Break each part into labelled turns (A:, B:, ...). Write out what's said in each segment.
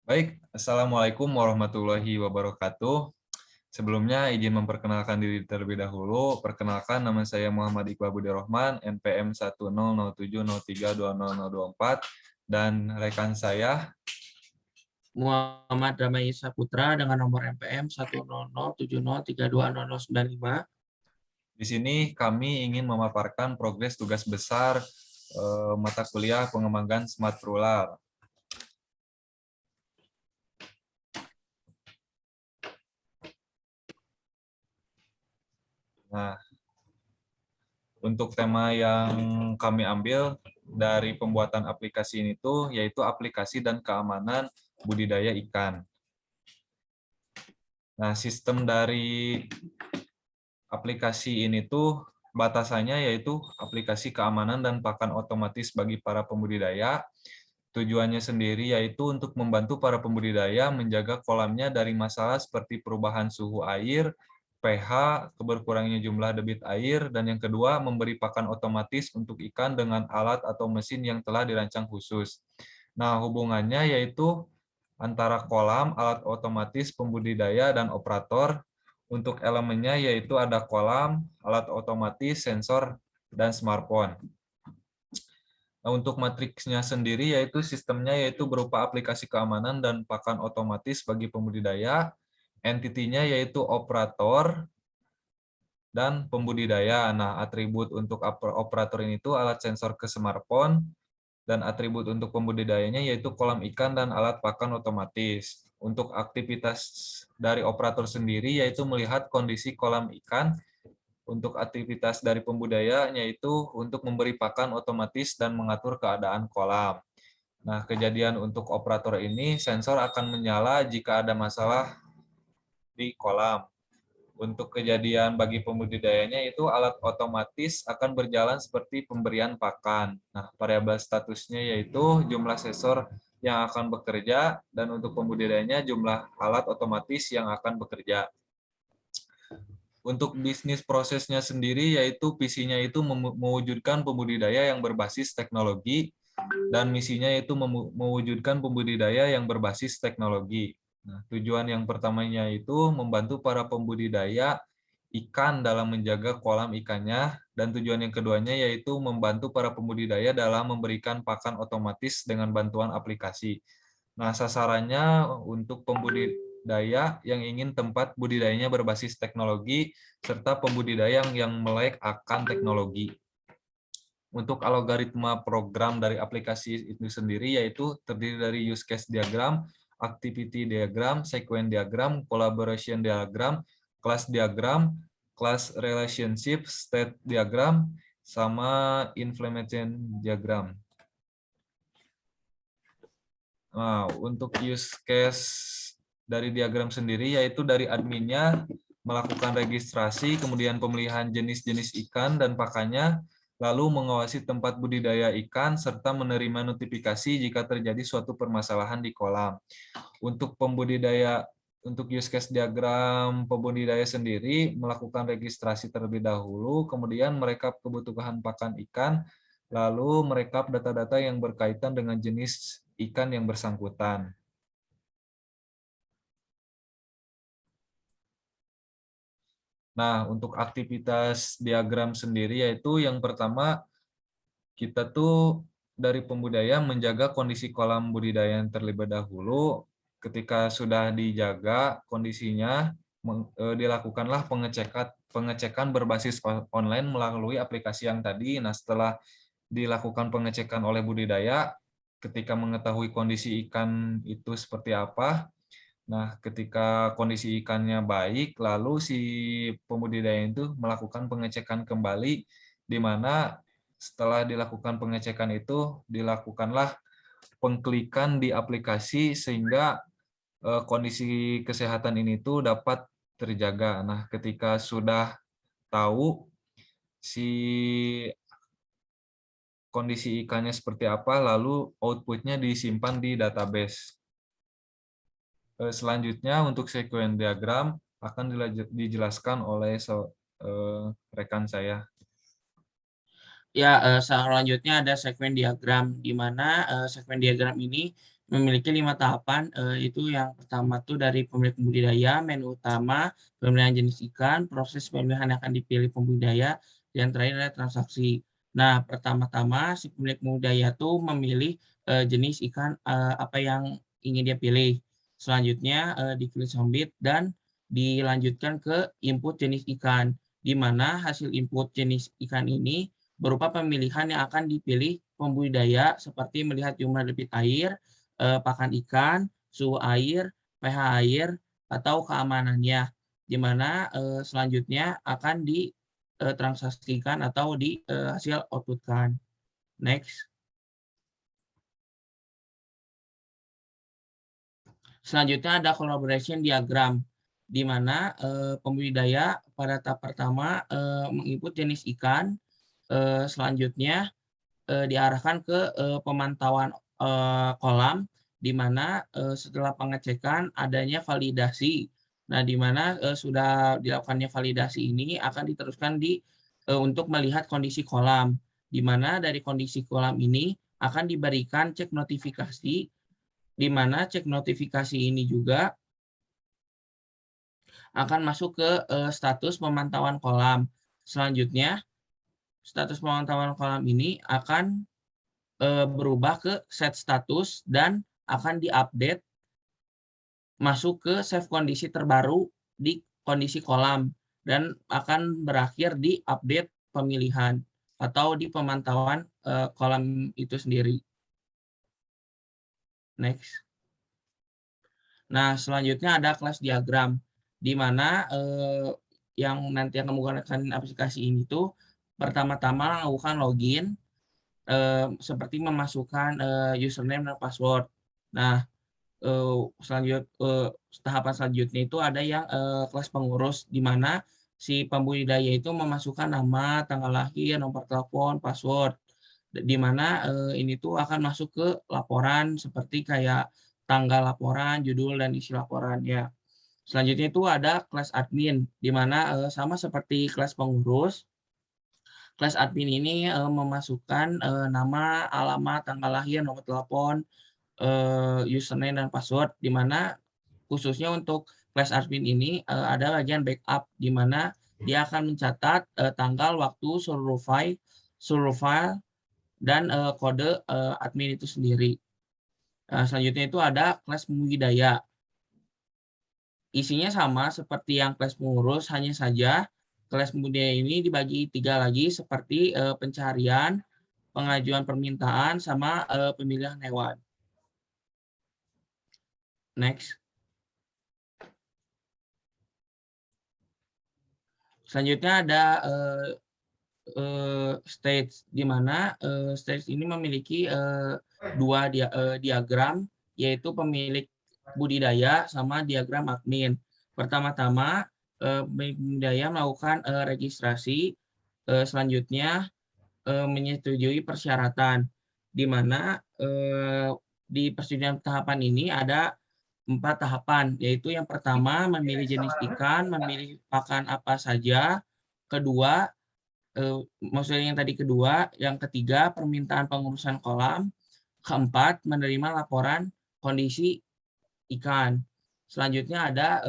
A: Baik, Assalamualaikum warahmatullahi wabarakatuh. Sebelumnya izin memperkenalkan diri terlebih dahulu. Perkenalkan, nama saya Muhammad Iqbal Budi Rohman, NPM 1007073200024, dan rekan saya.
B: Muhammad Ramai Saputra dengan nomor NPM 10070720095.
A: Di sini kami ingin memaparkan progres tugas besar mata kuliah pengembangan Smart Rural. Nah, untuk tema yang kami ambil dari pembuatan aplikasi ini tuh yaitu aplikasi dan keamanan budidaya ikan. Nah, sistem dari aplikasi ini tuh batasannya yaitu aplikasi keamanan dan pakan otomatis bagi para pembudidaya. Tujuannya sendiri yaitu untuk membantu para pembudidaya menjaga kolamnya dari masalah seperti perubahan suhu air, pH, berkurangnya jumlah debit air, dan yang kedua, memberi pakan otomatis untuk ikan dengan alat atau mesin yang telah dirancang khusus. Nah, hubungannya yaitu antara kolam, alat otomatis, pembudidaya, dan operator. Untuk elemennya yaitu ada kolam, alat otomatis, sensor, dan smartphone. Nah, untuk matriksnya sendiri yaitu sistemnya yaitu berupa aplikasi keamanan dan pakan otomatis bagi pembudidaya, entitinya yaitu operator dan pembudidaya. Nah, atribut untuk operator ini itu alat sensor ke smartphone, dan atribut untuk pembudidayanya yaitu kolam ikan dan alat pakan otomatis. Untuk aktivitas dari operator sendiri yaitu melihat kondisi kolam ikan. Untuk aktivitas dari pembudidaya yaitu untuk memberi pakan otomatis dan mengatur keadaan kolam. Nah, kejadian untuk operator ini, sensor akan menyala jika ada masalah di kolam. Untuk kejadian bagi pembudidayanya itu alat otomatis akan berjalan seperti pemberian pakan. Nah, variabel statusnya yaitu jumlah sensor yang akan bekerja, dan untuk pembudidayanya jumlah alat otomatis yang akan bekerja. Untuk bisnis prosesnya sendiri yaitu visinya itu mewujudkan pembudidaya yang berbasis teknologi, dan misinya yaitu mewujudkan pembudidaya yang berbasis teknologi. Nah, tujuan yang pertamanya itu membantu para pembudidaya ikan dalam menjaga kolam ikannya, dan tujuan yang keduanya yaitu membantu para pembudidaya dalam memberikan pakan otomatis dengan bantuan aplikasi. Nah, sasarannya untuk pembudidaya yang ingin tempat budidayanya berbasis teknologi, serta pembudidaya yang melek akan teknologi. Untuk algoritma program dari aplikasi itu sendiri yaitu terdiri dari use case diagram, activity diagram, sequence diagram, collaboration diagram, class diagram, class relationship, state diagram, sama implementation diagram. Nah, untuk use case dari diagram sendiri yaitu dari adminnya melakukan registrasi, kemudian pemilihan jenis-jenis ikan dan pakannya, lalu mengawasi tempat budidaya ikan, serta menerima notifikasi jika terjadi suatu permasalahan di kolam. Untuk untuk use case diagram pembudidaya sendiri, melakukan registrasi terlebih dahulu, kemudian merekap kebutuhan pakan ikan, lalu merekap data-data yang berkaitan dengan jenis ikan yang bersangkutan. Nah, untuk aktivitas diagram sendiri yaitu yang pertama, kita tuh dari pembudidaya menjaga kondisi kolam budidaya yang terlebih dahulu. Ketika sudah dijaga kondisinya, dilakukanlah pengecekan berbasis online melalui aplikasi yang tadi. Nah, setelah dilakukan pengecekan oleh budidaya, ketika mengetahui kondisi ikan itu seperti apa, nah, ketika kondisi ikannya baik, lalu si pembudidaya itu melakukan pengecekan kembali, di mana setelah dilakukan pengecekan itu, dilakukanlah pengklikan di aplikasi sehingga kondisi kesehatan ini tuh dapat terjaga. Nah, ketika sudah tahu si kondisi ikannya seperti apa, lalu outputnya disimpan di database. Selanjutnya untuk sequence diagram akan dijelaskan oleh rekan saya.
B: Ya, selanjutnya ada segmen diagram, di mana segmen diagram ini memiliki 5 tahapan, itu yang pertama tuh dari pemilik budidaya, menu utama, pemilihan jenis ikan, proses pemilihan yang akan dipilih pembudidaya, dan terakhir ada transaksi. Nah, pertama-tama si pemilik budidaya tuh memilih jenis ikan apa yang ingin dia pilih. Selanjutnya diklik submit dan dilanjutkan ke input jenis ikan, di mana hasil input jenis ikan ini berupa pemilihan yang akan dipilih pembudidaya seperti melihat jumlah debit air, pakan ikan, suhu air, pH air, atau keamanannya, di mana selanjutnya akan ditransaksikan atau hasil output-kan. Next. Selanjutnya ada collaboration diagram, di mana pembudidaya pada tahap pertama menginput jenis ikan, selanjutnya diarahkan ke pemantauan kolam, di mana setelah pengecekan adanya validasi. Nah, di mana sudah dilakukannya validasi ini akan diteruskan untuk melihat kondisi kolam, di mana dari kondisi kolam ini akan diberikan cek notifikasi, di mana cek notifikasi ini juga akan masuk ke status pemantauan kolam. Selanjutnya, status pemantauan kolam ini akan berubah ke set status dan akan diupdate masuk ke save kondisi terbaru di kondisi kolam dan akan berakhir di update pemilihan atau di pemantauan kolam itu sendiri. Next. Nah, selanjutnya ada kelas diagram, di mana yang nanti akan menggunakan aplikasi ini tuh pertama-tama melakukan login, seperti memasukkan username dan password. Nah, tahapan selanjutnya itu ada yang kelas pengurus, di mana si pembudidaya itu memasukkan nama, tanggal lahir, nomor telepon, password, di mana ini tuh akan masuk ke laporan seperti kayak tanggal laporan, judul, dan isi laporannya. Selanjutnya itu ada kelas admin, di mana sama seperti kelas pengurus, kelas admin ini memasukkan nama, alamat, tanggal lahir, nomor telepon, username dan password, di mana khususnya untuk kelas admin ini ada bagian backup, di mana dia akan mencatat tanggal, waktu, seluruh file dan kode admin itu sendiri. Selanjutnya itu ada kelas pembudidaya. Isinya sama seperti yang kelas pengurus, hanya saja kelas pembudidaya ini dibagi 3 lagi seperti pencarian, pengajuan permintaan, sama pemilihan hewan. Next. Selanjutnya ada stage, di mana stage ini memiliki dua diagram, yaitu pemilik budidaya sama diagram admin. Pertama-tama pemilik budidaya melakukan registrasi, selanjutnya menyetujui persyaratan, di mana di persetujuan tahapan ini ada 4 tahapan, yaitu yang pertama memilih jenis ikan, memilih pakan apa saja, kedua maksudnya yang tadi kedua, yang ketiga permintaan pengurusan kolam, keempat menerima laporan kondisi ikan. Selanjutnya ada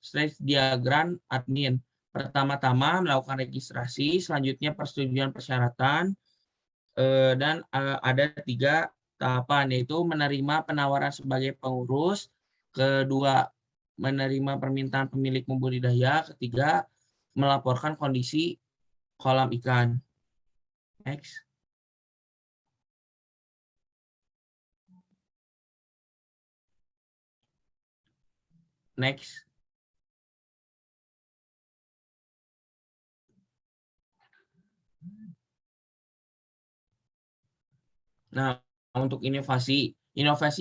B: stage diagram admin. Pertama-tama melakukan registrasi, selanjutnya persetujuan persyaratan, dan ada 3 tahapan, yaitu menerima penawaran sebagai pengurus, kedua menerima permintaan pemilik membudidaya, ketiga melaporkan kondisi kolam ikan. Next. Next. Nah, untuk inovasi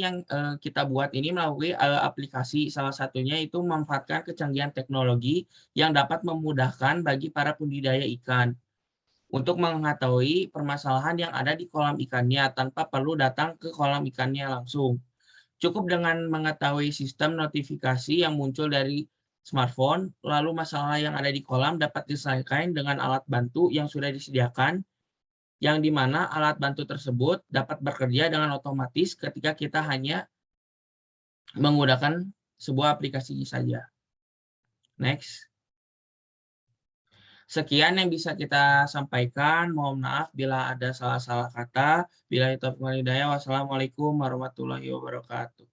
B: yang kita buat ini melalui aplikasi, salah satunya itu memanfaatkan kecanggihan teknologi yang dapat memudahkan bagi para budidaya ikan untuk mengetahui permasalahan yang ada di kolam ikannya tanpa perlu datang ke kolam ikannya langsung. Cukup dengan mengetahui sistem notifikasi yang muncul dari smartphone, lalu masalah yang ada di kolam dapat diselesaikan dengan alat bantu yang sudah disediakan, yang dimana alat bantu tersebut dapat bekerja dengan otomatis ketika kita hanya menggunakan sebuah aplikasi saja. Next. Sekian yang bisa kita sampaikan. Mohon maaf bila ada salah-salah kata. Bila itu hidayah. Wassalamualaikum warahmatullahi wabarakatuh.